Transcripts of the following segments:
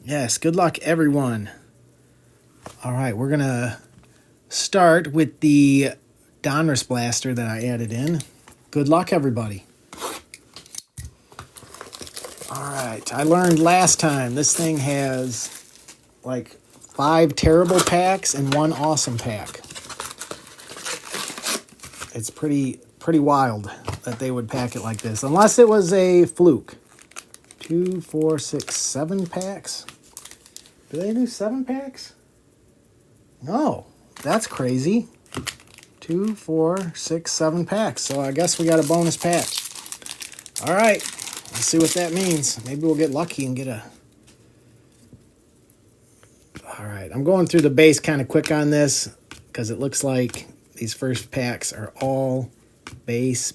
Yes, good luck, everyone. All right, we're going to start with the Donruss Blaster that I added in. Good luck, everybody. All right, I learned last time this thing has like 5 terrible packs and 1 awesome pack. It's pretty wild that they would pack it like this, unless it was a fluke. 2, 4, 6, 7 packs. Do they do 7 packs? No, that's crazy. 2, 4, 6, 7 packs. So I guess we got a bonus pack. All right, let's see what that means. Maybe we'll get lucky and get a... All right, I'm going through the base kind of quick on this because it looks like these first packs are all base.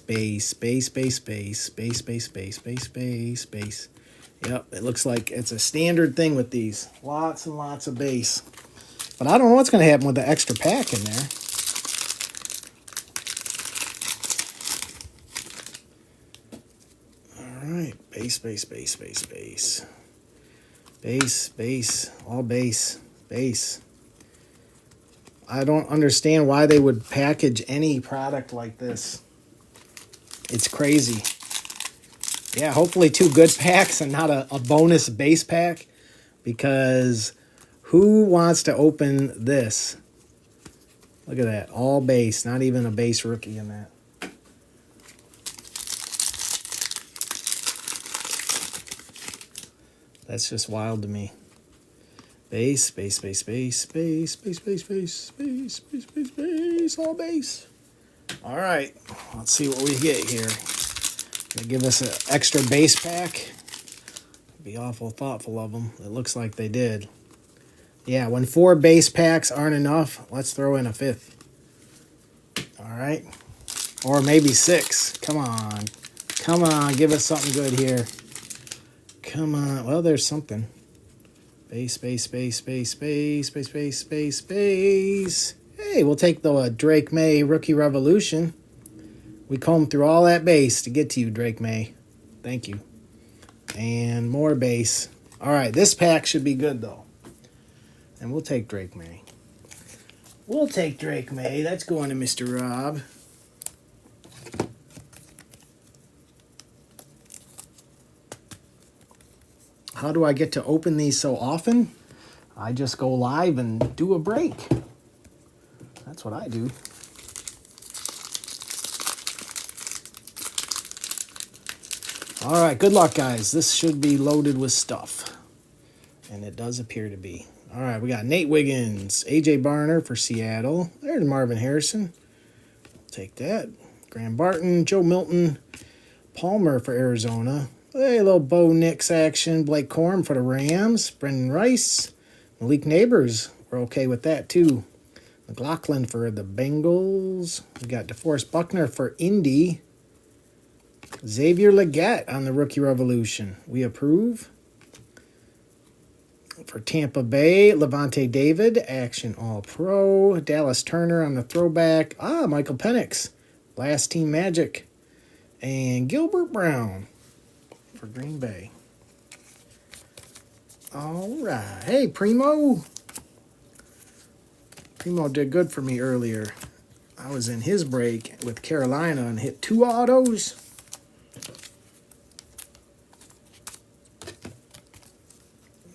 Yep, it looks like it's a standard thing with these. Lots and lots of base. But I don't know what's going to happen with the extra pack in there. All right, base. All base. I don't understand why they would package any product like this. It's crazy. Yeah, hopefully 2 good packs and not a bonus base pack, because who wants to open this? Look at that. All base. Not even a base rookie in that. That's just wild to me. Base, all base. All right, let's see what we get here. They give us an extra base pack. Be awful thoughtful of them. It looks like they did. Yeah, when 4 base packs aren't enough, let's throw in a 5th. All right, or maybe 6. Come on, give us something good here. Come on. Well, there's something. Base. Hey, we'll take the Drake May Rookie Revolution. We combed through all that base to get to you, Drake May. Thank you. And more base. All right, this pack should be good, though. And we'll take Drake May. That's going to Mr. Rob. How do I get to open these so often? I just go live and do a break. That's what I do. All right, good luck, guys. This should be loaded with stuff. And it does appear to be. All right, we got Nate Wiggins, A.J. Barner for Seattle. There's Marvin Harrison. Take that. Graham Barton, Joe Milton, Palmer for Arizona. Hey, little Bo Nix action. Blake Corum for the Rams. Brendan Rice. Malik Neighbors. We're okay with that, too. McLaughlin for the Bengals. We got DeForest Buckner for Indy. Xavier Legette on the Rookie Revolution. We approve. For Tampa Bay, Levante David. Action All-Pro. Dallas Turner on the throwback. Michael Penix. Last Team Magic. And Gilbert Brown for Green Bay. All right. Hey, Primo. Primo did good for me earlier. I was in his break with Carolina and hit 2 autos.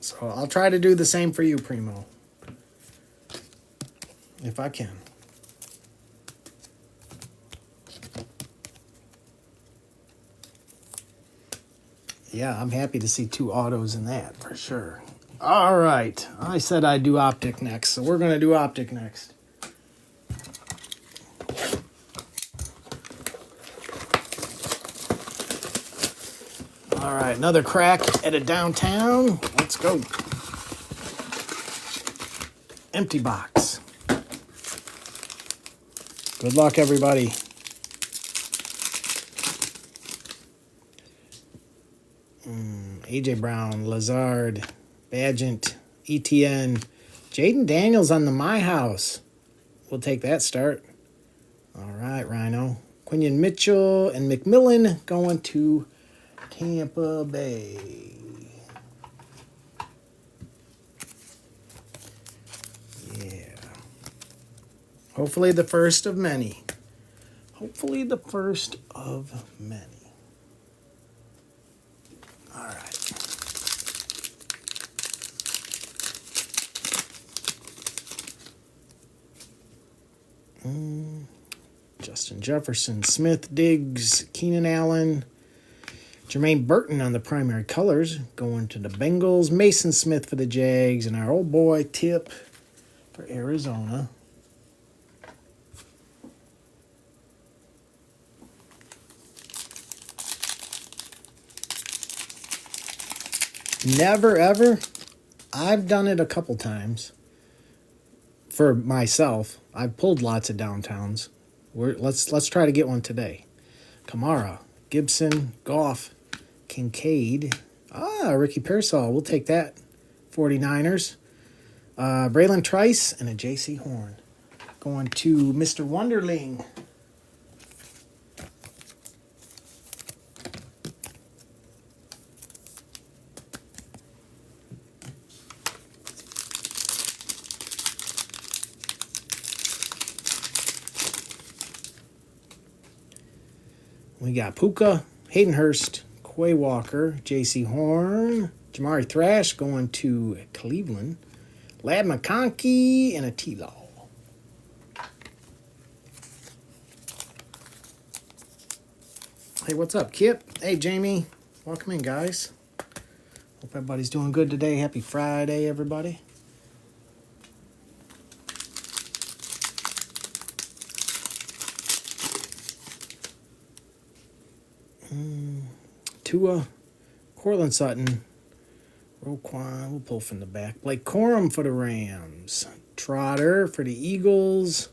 So I'll try to do the same for you, Primo. If I can. Yeah, I'm happy to see 2 autos in that, for sure. All right. I said I'd do Optic next, so we're going to do Optic next. All right, another crack at a downtown. Let's go. Empty box. Good luck, everybody. A.J. Brown, Lazard, Badgent, ETN, Jaden Daniels on the My House. We'll take that start. All right, Rhino. Quinion Mitchell and McMillan going to Tampa Bay. Hopefully the first of many. Hopefully the first of many. All right. Justin Jefferson, Smith, Diggs, Keenan Allen, Jermaine Burton on the primary colors, going to the Bengals, Mason Smith for the Jags, and our old boy Tip for Arizona. Never ever. I've done it a couple times for myself. I've pulled lots of downtowns. Let's try to get one today. Kamara, Gibson, Goff, Kincaid. Ricky Pearsall. We'll take that. 49ers. Braylon Trice and a J.C. Horn. Going to Mr. Wonderling. We got Puka, Hayden Hurst, Quay Walker, J.C. Horn, Jamari Thrash going to Cleveland, Lad McConkey, and a T-Law. Hey, what's up, Kip? Hey, Jamie. Welcome in, guys. Hope everybody's doing good today. Happy Friday, everybody. Tua, Cortland Sutton, Roquan, we'll pull from the back. Blake Corum for the Rams. Trotter for the Eagles.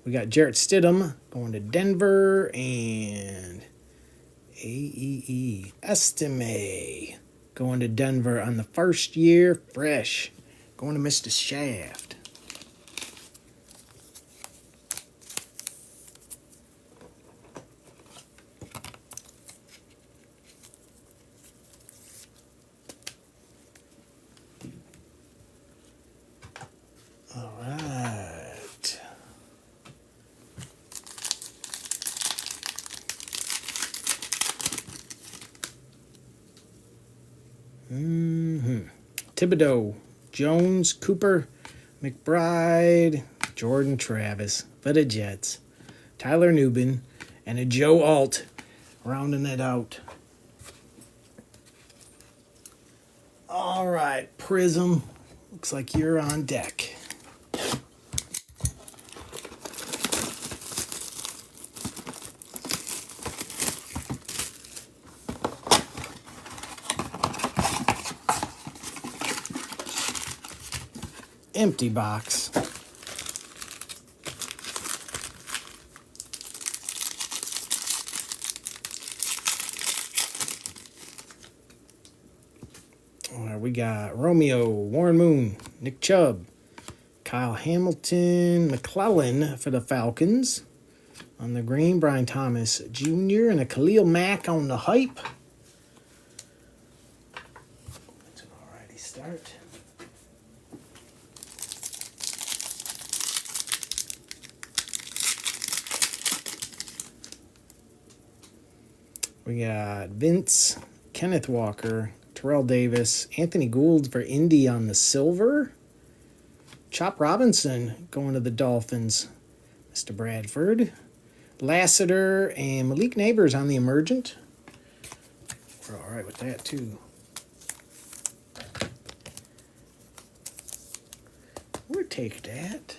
We got Jarrett Stidham going to Denver. And AEE Estime going to Denver on the first year. Fresh. Going to Mr. Shaft. All right. Thibodeau, Jones, Cooper, McBride, Jordan Travis for the Jets, Tyler Nubin, and a Joe Alt rounding it out. All right, Prism. Looks like you're on deck. Empty box. All right, we got Romeo, Warren Moon, Nick Chubb, Kyle Hamilton, McClellan for the Falcons. On the green, Brian Thomas Jr. and a Khalil Mack on the hype. That's an alrighty start. We got Vince, Kenneth Walker, Terrell Davis, Anthony Gould for Indy on the silver. Chop Robinson going to the Dolphins. Mr. Bradford. Lassiter and Malik Neighbors on the emergent. We're all right with that, too. We'll take that.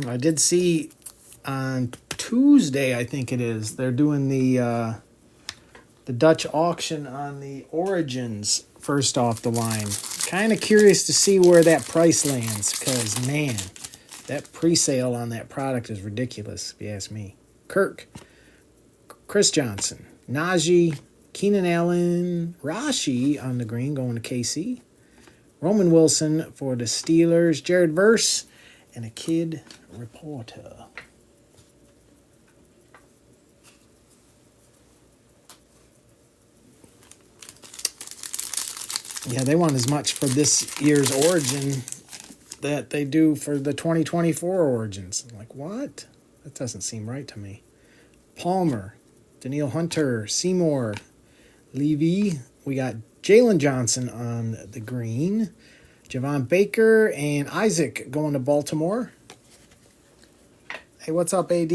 I did see on Tuesday, I think it is, they're doing the Dutch auction on the Origins first off the line. Kind of curious to see where that price lands because, man, that pre-sale on that product is ridiculous, if you ask me. Kirk, Chris Johnson, Najee, Keenan Allen, Rashi on the green going to KC. Roman Wilson for the Steelers, Jared Verse, and a Kid Reporter. Yeah, they want as much for this year's Origin that they do for the 2024 Origins. I'm like, what? That doesn't seem right to me. Palmer, Daniil Hunter, Seymour, Levy. We got Jalen Johnson on the green. Javon Baker and Isaac going to Baltimore. Hey, what's up, AD?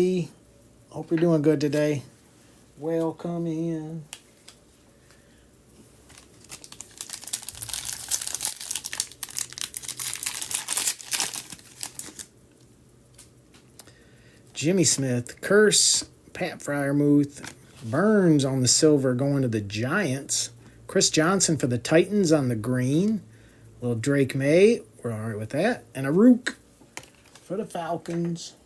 Hope you're doing good today. Welcome in. Jimmy Smith, Curse, Pat Fryermuth, Burns on the silver going to the Giants. Chris Johnson for the Titans on the green. Little Drake May, we're all right with that. And a Rook for the Falcons.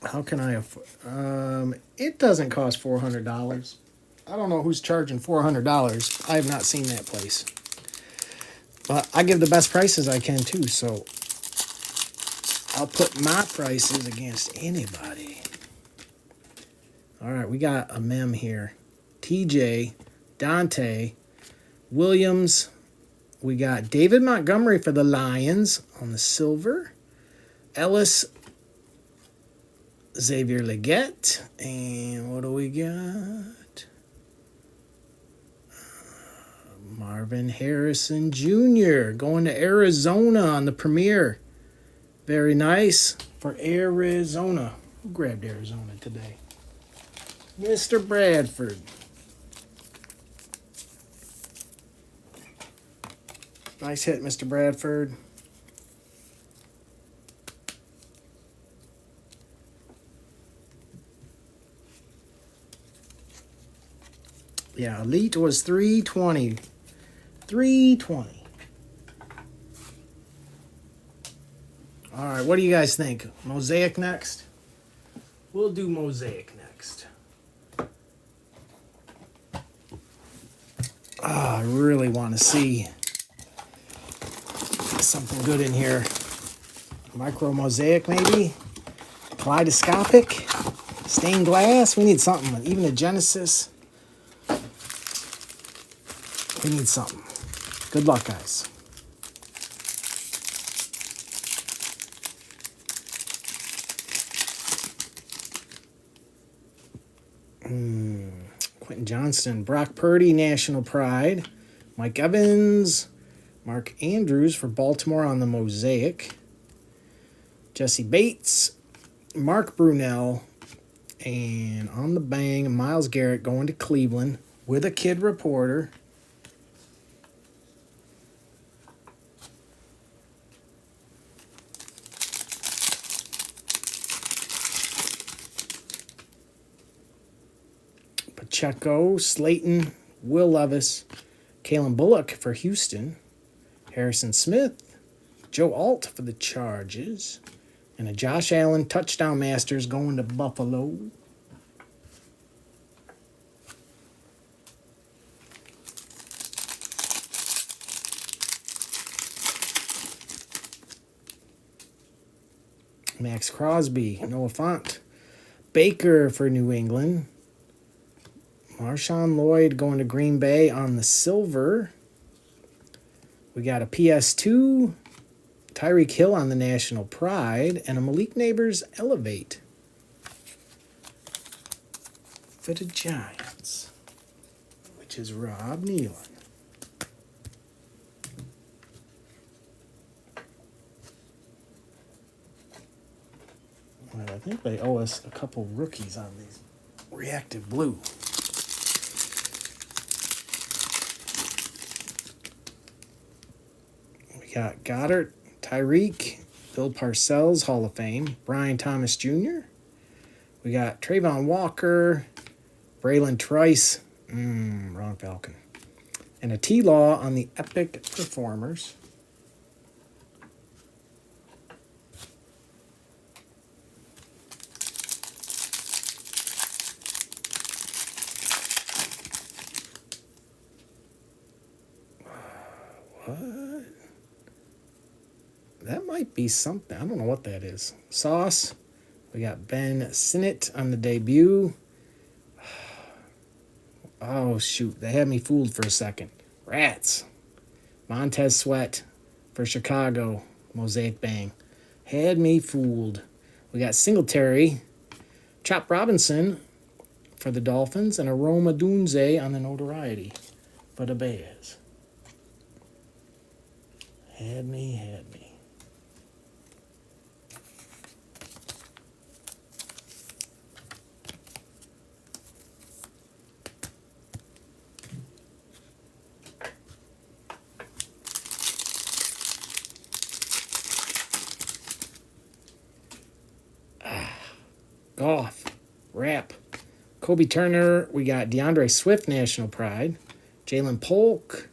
How can I afford? It doesn't cost $400. I don't know who's charging $400. I have not seen that place. But I give the best prices I can too, so I'll put my prices against anybody. All right, we got a mem here. TJ, Dante, Williams. We got David Montgomery for the Lions on the silver. Ellis, Xavier Leggett. And what do we got? Marvin Harrison Jr. going to Arizona on the premiere. Very nice for Arizona. Who grabbed Arizona today? Mr. Bradford. Nice hit, Mr. Bradford. Yeah, Elite was 320. 320. All right, what do you guys think? Mosaic next? We'll do Mosaic next. I really want to see something good in here. Micro Mosaic, maybe? Kaleidoscopic? Stained glass? We need something. Even a Genesis. We need something. Good luck, guys. Quentin Johnston, Brock Purdy, National Pride. Mike Evans, Mark Andrews for Baltimore on the Mosaic. Jesse Bates, Mark Brunell, and on the bang, Myles Garrett going to Cleveland with a kid reporter. Pacheco, Slayton, Will Levis, Kalen Bullock for Houston, Harrison Smith, Joe Alt for the Chargers, and a Josh Allen touchdown masters going to Buffalo. Max Crosby, Noah Fant, Baker for New England. Marshawn Lloyd going to Green Bay on the silver. We got a PS2, Tyreek Hill on the National Pride, and a Malik Neighbors Elevate for the Giants, which is Rob Nealon. Well, I think they owe us a couple rookies on these reactive blue. We got Goddard, Tyreek, Bill Parcells, Hall of Fame, Brian Thomas Jr. We got Trayvon Walker, Braylon Trice, Ron Falcon, and a T-Law on the Epic Performers. What? That might be something. I don't know what that is. Sauce. We got Ben Sinnott on the debut. Oh, shoot. They had me fooled for a second. Rats. Montez Sweat for Chicago. Mosaic Bang. Had me fooled. We got Singletary. Chop Robinson for the Dolphins. And Aroma Dunze on the notoriety for the Bears. Had me. Goff, Rap, Kobe Turner. We got DeAndre Swift, National Pride. Jalen Polk,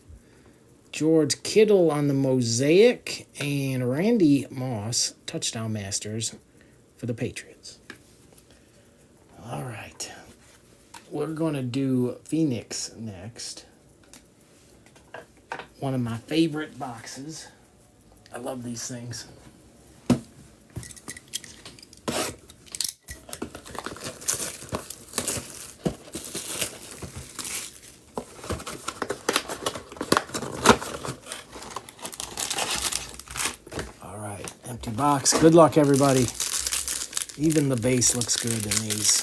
George Kittle on the Mosaic, and Randy Moss, Touchdown Masters for the Patriots. All right. We're going to do Phoenix next. One of my favorite boxes. I love these things. Empty box. Good luck, everybody. Even the base looks good in these.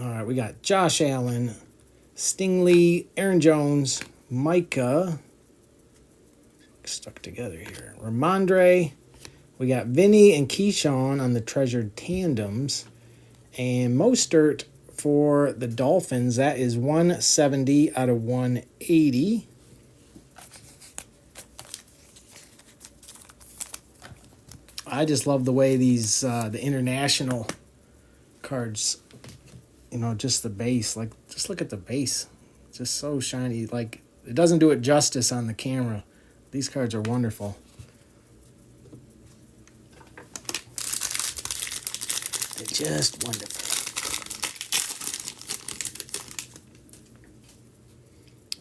All right, we got Josh Allen, Stingley, Aaron Jones, Micah. Stuck together here. Ramondre. We got Vinny and Keyshawn on the Treasured Tandems. And Mostert for the Dolphins. That is 170 out of 180. I just love the way these the international cards, just the base. Like, just look at the base. It's just so shiny. Like, it doesn't do it justice on the camera. These cards are wonderful. They're just wonderful.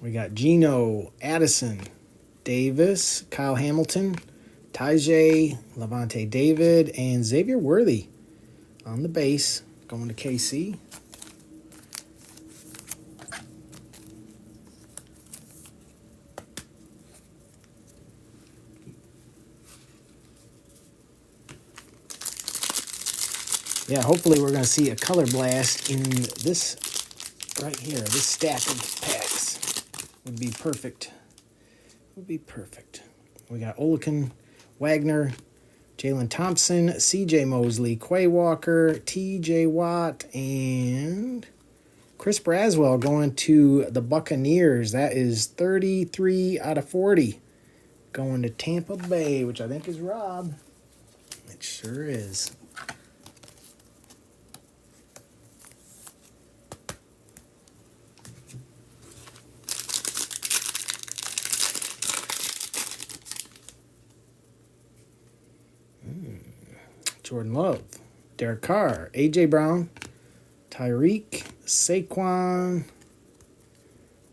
We got Geno, Addison, Davis, Kyle Hamilton, Tajay, Levante David, and Xavier Worthy on the base, going to KC. Yeah, hopefully we're going to see a color blast in this right here, this stack of packs. Would be perfect. We got Olakin, Wagner, Jalen Thompson, CJ Mosley, Quay Walker, TJ Watt, and Chris Braswell going to the Buccaneers. That is 33 out of 40. Going to Tampa Bay, which I think is Rob. It sure is. Jordan Love, Derek Carr, A.J. Brown, Tyreek, Saquon.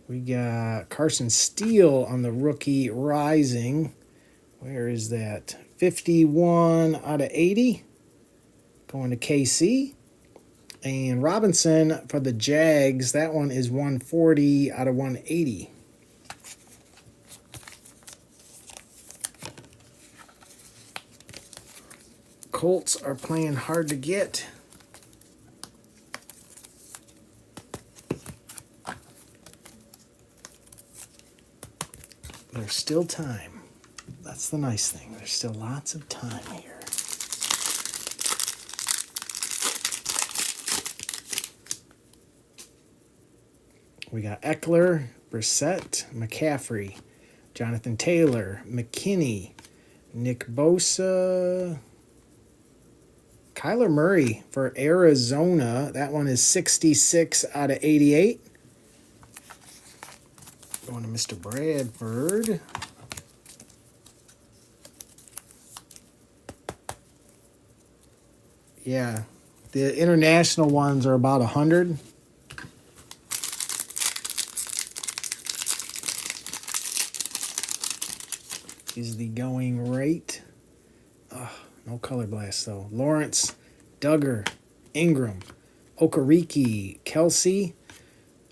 We got Carson Steele on the rookie rising. Where is that? 51 out of 80. Going to KC. And Robinson for the Jags. That one is 140 out of 180. Colts are playing hard to get. There's still time. That's the nice thing. There's still lots of time here. We got Eckler, Brissett, McCaffrey, Jonathan Taylor, McKinney, Nick Bosa, Kyler Murray for Arizona. That one is 66 out of 88. Going to Mr. Bradford. Yeah, the international ones are about 100. is the going rate. Oh, no color blast, though. Lawrence, Duggar, Ingram, Okereke, Kelsey.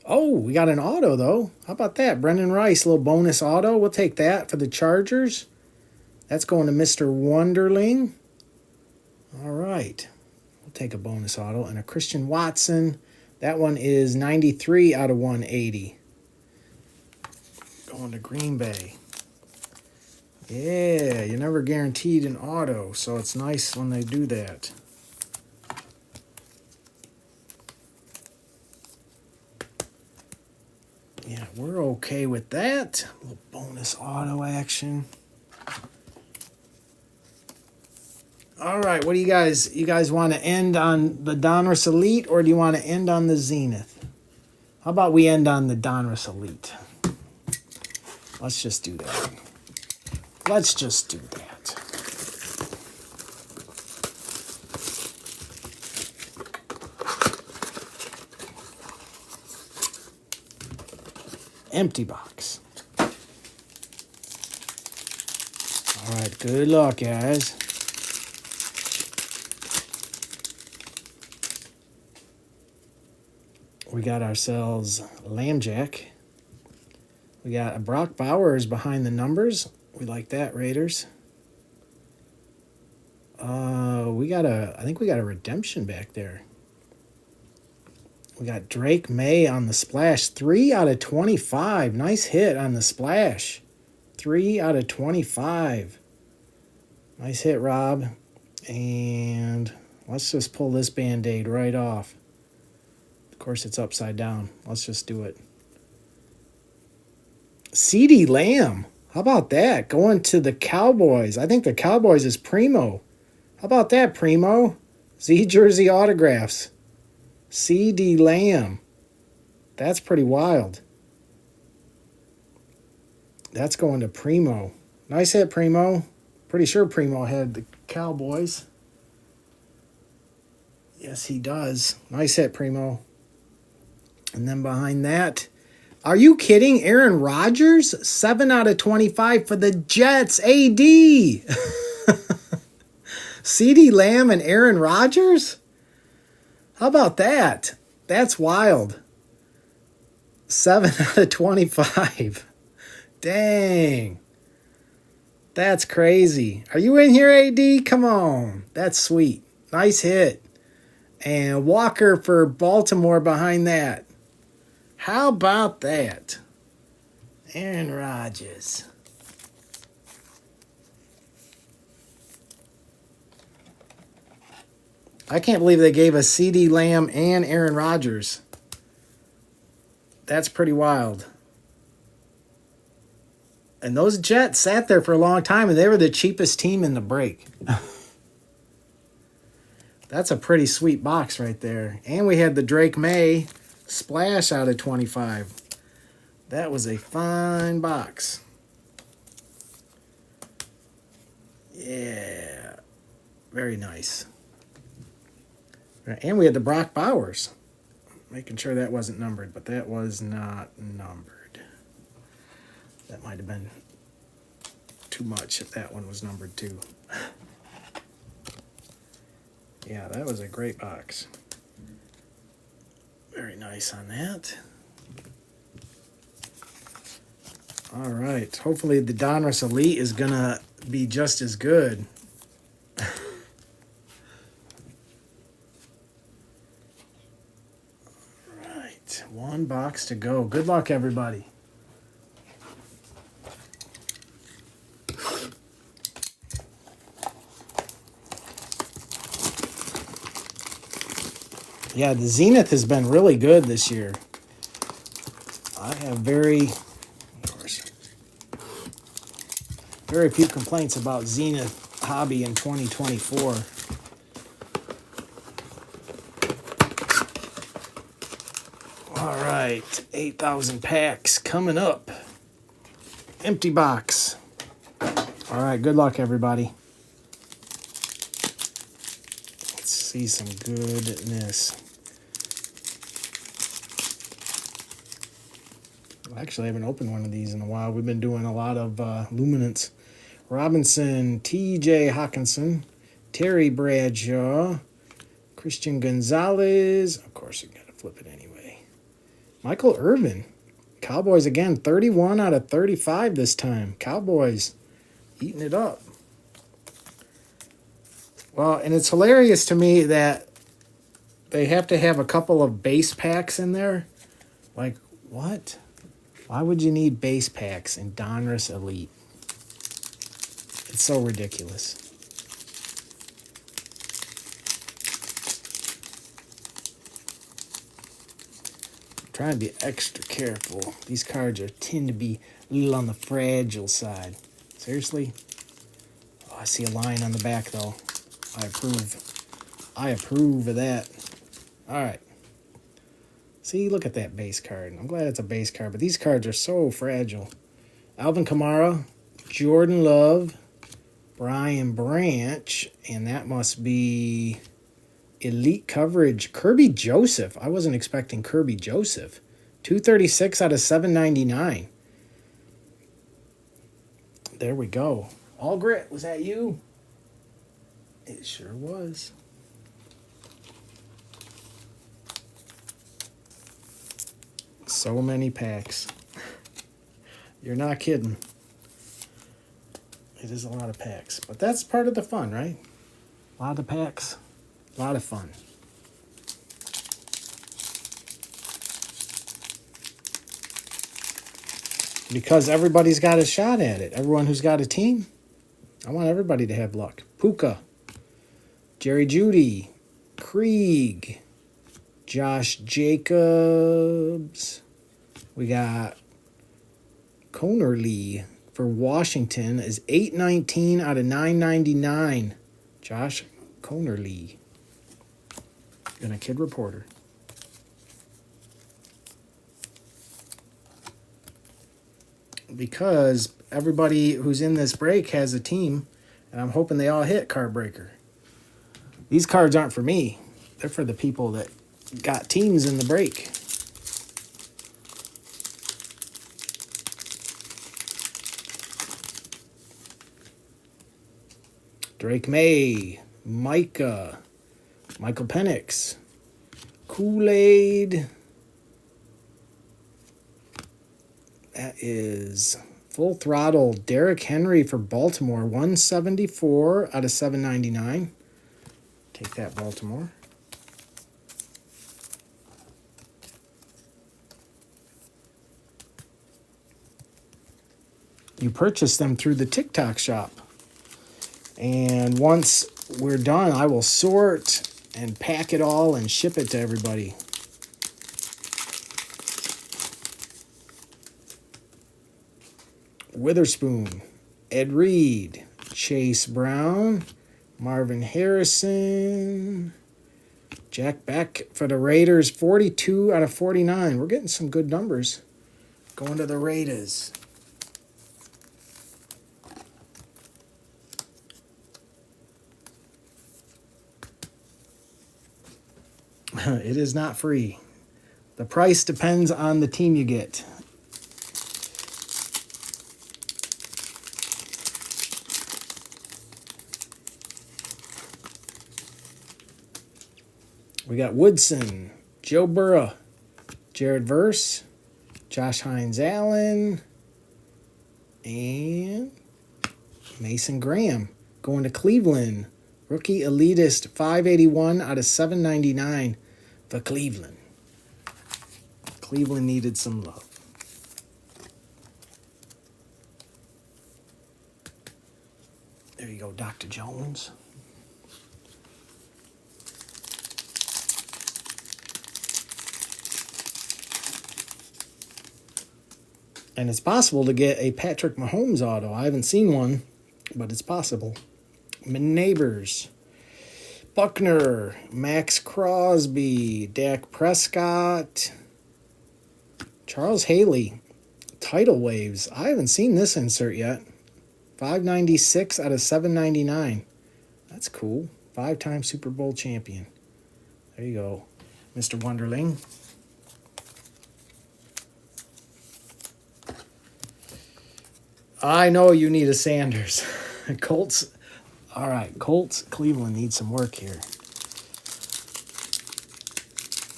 Oh, we got an auto, though. How about that? Brendan Rice, little bonus auto. We'll take that for the Chargers. That's going to Mr. Wonderling. All right. We'll take a bonus auto. And a Christian Watson. That one is 93 out of 180. Going to Green Bay. Yeah, you're never guaranteed an auto, so it's nice when they do that. Yeah, we're okay with that. A little bonus auto action. All right, what do you guys want to end on the Donruss Elite, or do you want to end on the Zenith? How about we end on the Donruss Elite? Let's just do that. Let's just do that. Empty box. All right, good luck, guys. We got ourselves Lambjack. We got a Brock Bowers behind the numbers. We like that, Raiders. I think we got a redemption back there. We got Drake May on the splash. 3 out of 25. Nice hit on the splash. 3 out of 25. Nice hit, Rob. And let's just pull this Band-Aid right off. Of course, it's upside down. Let's just do it. CeeDee Lamb. How about that? Going to the Cowboys. I think the Cowboys is Primo. How about that, Primo? Z jersey autographs. CeeDee Lamb. That's pretty wild. That's going to Primo. Nice hit, Primo. Pretty sure Primo had the Cowboys. Yes, he does. Nice hit, Primo. And then behind that, are you kidding? Aaron Rodgers? 7 out of 25 for the Jets. AD. CeeDee Lamb and Aaron Rodgers? How about that? That's wild. 7 out of 25. Dang. That's crazy. Are you in here, AD? Come on. That's sweet. Nice hit. And Walker for Baltimore behind that. How about that? Aaron Rodgers. I can't believe they gave us CeeDee Lamb and Aaron Rodgers. That's pretty wild. And those Jets sat there for a long time, and they were the cheapest team in the break. That's a pretty sweet box right there. And we had the Drake May splash out of 25. That was a fine box. Yeah. Very nice. And we had the Brock Bowers. Making sure that wasn't numbered, but that was not numbered. That might have been too much if that one was numbered too. Yeah, that was a great box. Very nice on that. All right. Hopefully the Donruss Elite is going to be just as good. All right. One box to go. Good luck, everybody. Yeah, the Zenith has been really good this year. I have very few complaints about Zenith hobby in 2024. All right, 8,000 packs coming up. Empty box. All right, good luck, everybody. Let's see some goodness. Actually, I haven't opened one of these in a while. We've been doing a lot of luminance. Robinson, T.J. Hawkinson, Terry Bradshaw, Christian Gonzalez. Of course, you got to flip it anyway. Michael Irvin. Cowboys again, 31 out of 35 this time. Cowboys eating it up. Well, and it's hilarious to me that they have to have a couple of base packs in there. Like, what? Why would you need base packs in Donruss Elite? It's so ridiculous. I'm trying to be extra careful. These cards tend to be a little on the fragile side. Seriously? Oh, I see a line on the back, though. I approve. I approve of that. All right. See, look at that base card. I'm glad it's a base card, but these cards are so fragile. Alvin Kamara, Jordan Love, Brian Branch, and that must be Elite Coverage. Kirby Joseph. I wasn't expecting Kirby Joseph. 236 out of 799. There we go. All Grit, was that you? It sure was. So many packs. You're not kidding. It is a lot of packs. But that's part of the fun, right? A lot of packs. A lot of fun. Because everybody's got a shot at it. Everyone who's got a team. I want everybody to have luck. Puka. Jerry Jeudy. Krieg. Josh Jacobs. We got Connerly for Washington is 819 out of 999. Josh Connerly. And a kid reporter. Because everybody who's in this break has a team, and I'm hoping they all hit Card Breaker. These cards aren't for me. They're for the people that got teams in the break. Drake May, Micah, Michael Penix, Kool-Aid. That is Full Throttle. Derrick Henry for Baltimore, 174 out of 799. Take that, Baltimore. You purchase them through the TikTok shop. And once we're done, I will sort and pack it all and ship it to everybody. Witherspoon, Ed Reed, Chase Brown, Marvin Harrison, Jack Beck for the Raiders, 42 out of 49. We're getting some good numbers going to the Raiders. It is not free. The price depends on the team you get. We got Woodson, Joe Burrow, Jared Verse, Josh Hines-Allen, and Mason Graham going to Cleveland. Rookie Elitist, 581 out of 799 for Cleveland. Cleveland needed some love. There you go, Dr. Jones. And it's possible to get a Patrick Mahomes auto. I haven't seen one, but it's possible. Neighbors, Buckner, Max Crosby, Dak Prescott, Charles Haley, Tidal Waves. I haven't seen this insert yet. 596 out of 799. That's cool. 5-time Super Bowl champion. There you go, Mr. Wonderling. I know you need a Sanders. Colts. All right, Colts. Cleveland needs some work here.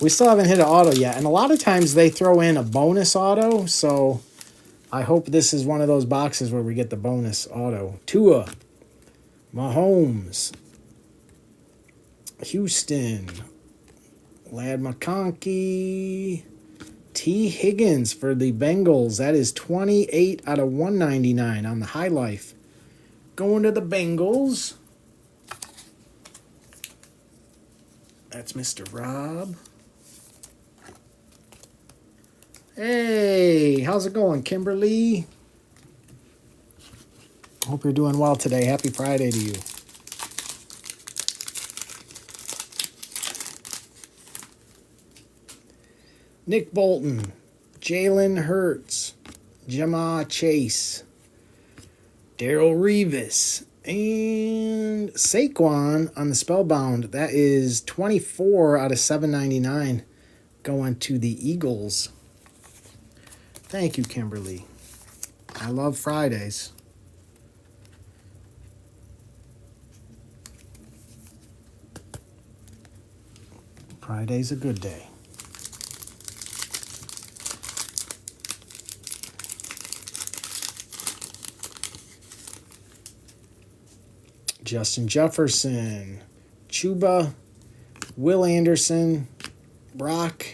We still haven't hit an auto yet, and a lot of times they throw in a bonus auto, so I hope this is one of those boxes where we get the bonus auto. Tua, Mahomes, Houston, Lad McConkey, T. Higgins for the Bengals. That is 28 out of 199 on the High Life. Going to the Bengals. That's Mr. Rob. Hey, how's it going, Kimberly? Hope you're doing well today. Happy Friday to you. Nick Bolton, Jalen Hurts, Jamar Chase, Darrell Revis, and Saquon on the Spellbound. That is 24 out of 799 going to the Eagles. Thank you, Kimberly. I love Fridays. Friday's a good day. Justin Jefferson, Chuba, Will Anderson, Brock,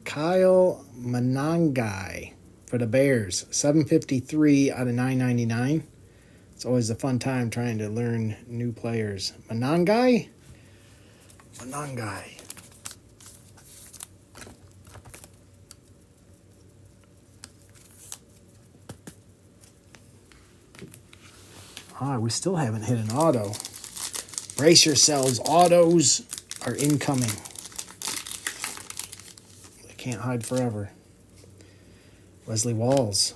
Kyle Manangai for the Bears, 753 out of 999. It's always a fun time trying to learn new players. Manangai? Manangai. All right, we still haven't hit an auto. Brace yourselves. Autos are incoming. They can't hide forever. Wesley Walls.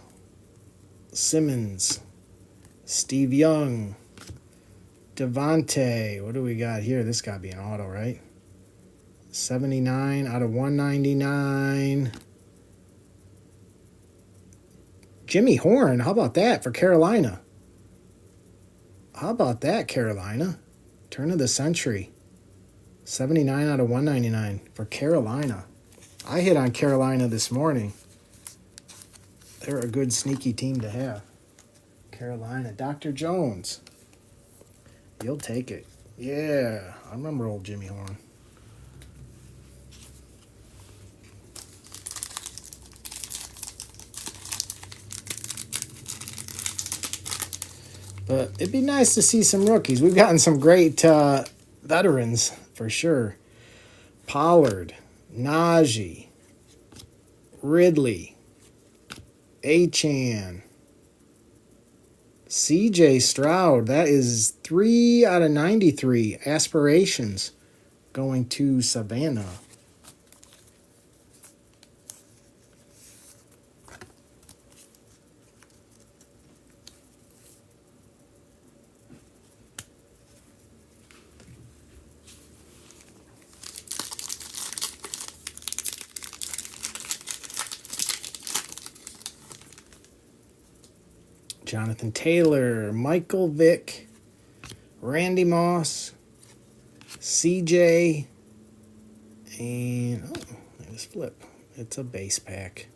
Simmons. Steve Young. Devontae. What do we got here? This got to be an auto, right? 79 out of 199. Jimmy Horn. How about that for Carolina? How about that, Carolina? Turn of the century. 79 out of 199 for Carolina. I hit on Carolina this morning. They're a good sneaky team to have. Carolina. Dr. Jones. You'll take it. Yeah, I remember old Jimmy Horn. But it'd be nice to see some rookies. We've gotten some great veterans for sure. Pollard, Najee, Ridley, Achane, CJ Stroud. That is 3 out of 93 aspirations going to Savannah. Jonathan Taylor, Michael Vick, Randy Moss, CJ, and let us flip. It's a base pack.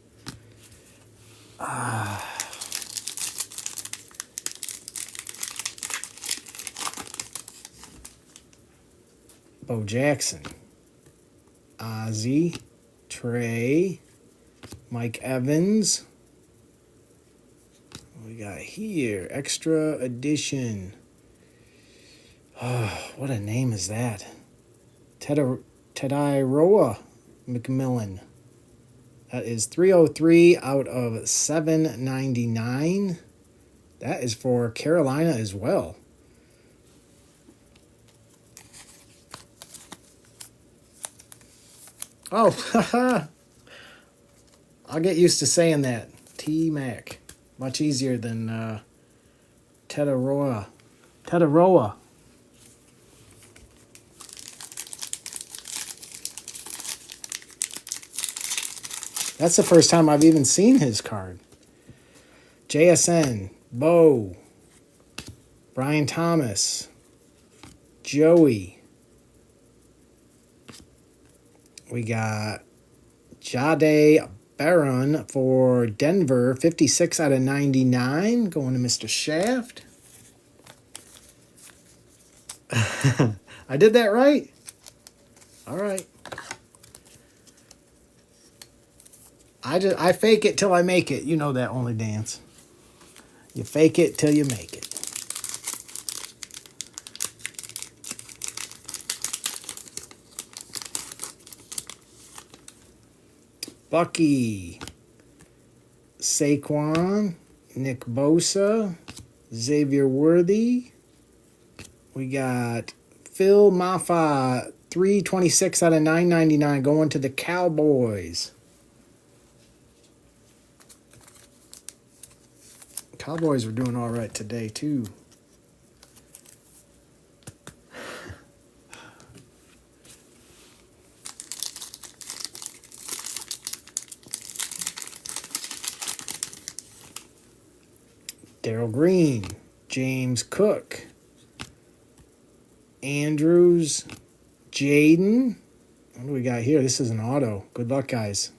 Bo Jackson, Ozzie, Trey, Mike Evans. We got here, extra edition. Oh, what a name is that? Tedairoa McMillan. That is 303 out of 799. That is for Carolina as well. Oh, I'll get used to saying that. T-Mac. Much easier than Tedairoa. Tedairoa. That's the first time I've even seen his card. JSN, Bo, Brian Thomas, Joey. We got Jade Barron for Denver, 56 out of 99, going to Mr. Shaft. I did that right? All right. I fake it till I make it. You know that only dance. You fake it till you make it. Bucky, Saquon, Nick Bosa, Xavier Worthy. We got Phil Maffa, 326 out of 999, going to the Cowboys. Cowboys were doing all right today, too. Darryl Green, James Cook, Andrews, Jaden. What do we got here? This is an auto. Good luck, guys.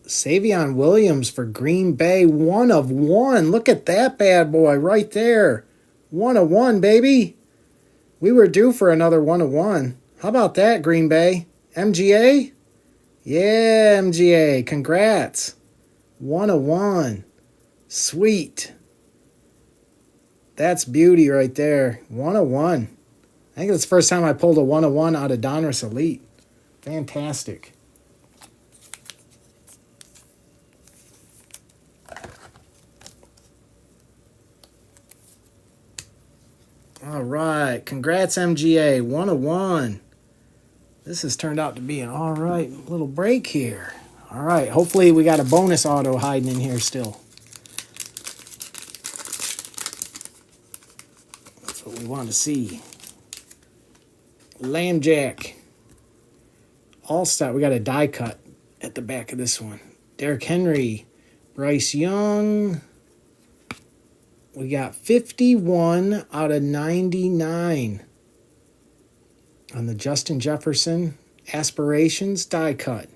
Savion Williams for Green Bay, 1 of 1. Look at that bad boy right there. 1 of 1, baby. We were due for another 1 of 1. How about that, Green Bay? MGA? Yeah, MGA. Congrats. 1 of 1. Sweet. That's beauty right there. 1 of 1. I think it's the first time I pulled a 1 of 1 out of Donruss Elite. Fantastic. All right. Congrats, MGA. 1 of 1. This has turned out to be an all right little break here. All right. Hopefully we got a bonus auto hiding in here still. That's what we want to see. Lambjack. All-Star. We got a die cut at the back of this one. Derrick Henry. Bryce Young. We got 51 out of 99 on the Justin Jefferson Aspirations die cut.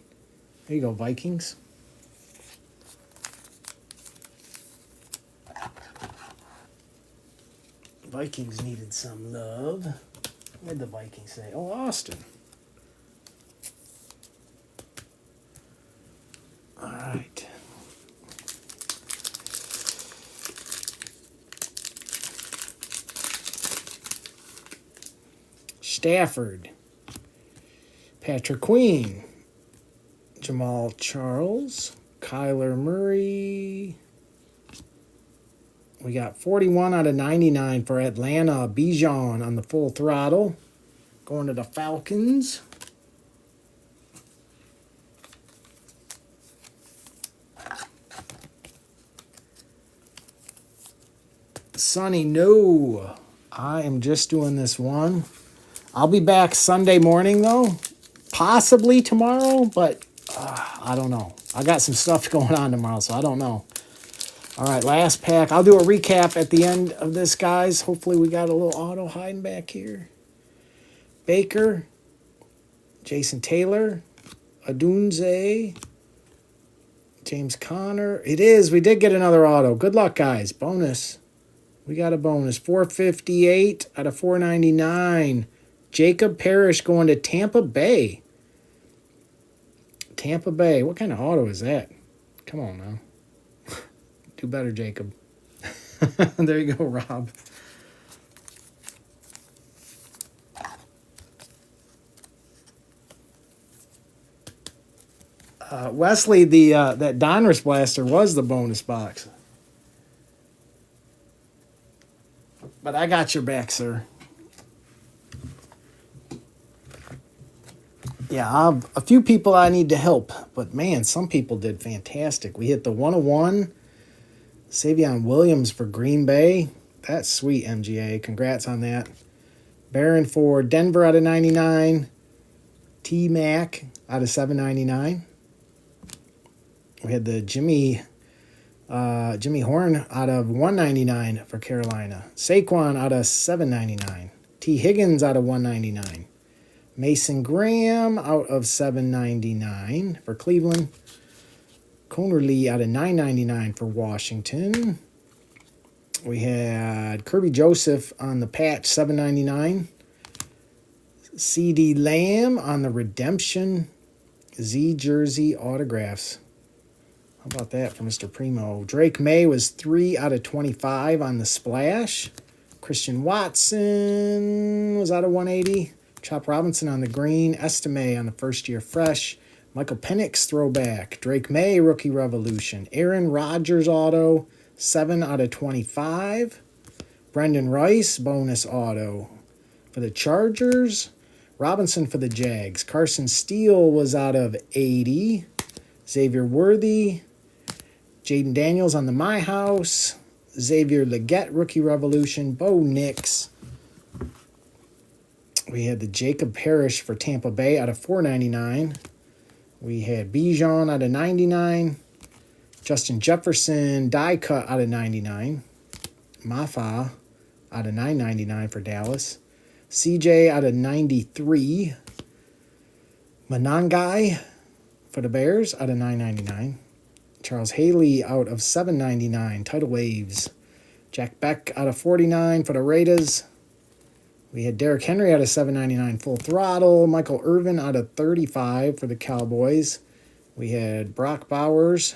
There you go, Vikings. Vikings needed some love. What did the Vikings say? Oh, Austin. All right. Stafford, Patrick Queen, Jamal Charles, Kyler Murray. We got 41 out of 99 for Atlanta. Bijan on the full throttle. Going to the Falcons. Sonny, no. I am just doing this one. I'll be back Sunday morning, though. Possibly tomorrow, but I don't know. I got some stuff going on tomorrow, so I don't know. All right, last pack. I'll do a recap at the end of this, guys. Hopefully we got a little auto hiding back here. Baker, Jason Taylor, Adunze, James Conner. It is. We did get another auto. Good luck, guys. Bonus. We got a bonus. 458 out of 499. Jacob Parrish going to Tampa Bay. Tampa Bay. What kind of auto is that? Come on now. Do better, Jacob. There you go, Rob. Wesley, that Donruss Blaster was the bonus box. But I got your back, sir. Yeah, I've a few people I need to help. But, man, some people did fantastic. We hit the 101. Savion Williams for Green Bay. That's sweet, MGA. Congrats on that. Barron for Denver out of 99. T-Mac out of 799. We had the Jimmy Horn out of 199 for Carolina. Saquon out of 799. T. Higgins out of 199. Mason Graham out of 799 for Cleveland. Connerly out of 999 for Washington. We had Kirby Joseph on the patch, 799. CD Lamb on the redemption. Z jersey autographs. How about that for Mr. Primo? Drake May was 3 out of 25 on the splash. Christian Watson was out of 180. Chop Robinson on the green. Estime on the first year fresh. Michael Penix throwback. Drake May rookie revolution. Aaron Rodgers auto, 7 out of 25. Brendan Rice bonus auto for the Chargers. Robinson for the Jags. Carson Steele was out of 80. Xavier Worthy. Jaden Daniels on the My House. Xavier Legette rookie revolution. Bo Nix. We had the Jacob Parrish for Tampa Bay out of 499. We had Bijan out of 99. Justin Jefferson die cut out of 99. Mafa out of 999 for Dallas. CJ out of 93. Manangai for the Bears out of 999. Charles Haley out of 799. Tidal Waves. Jack Beck out of 49 for the Raiders. We had Derrick Henry out of 799 Full Throttle. Michael Irvin out of 35 for the Cowboys. We had Brock Bowers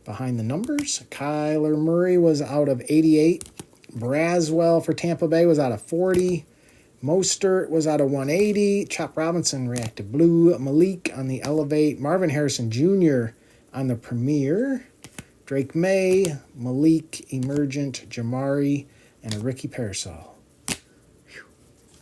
behind the numbers. Kyler Murray was out of 88. Braswell for Tampa Bay was out of 40. Mostert was out of 180. Chop Robinson reactive blue. Malik on the Elevate. Marvin Harrison Jr. on the Premier. Drake May, Malik, Emergent, Jamari, and a Ricky Parasol.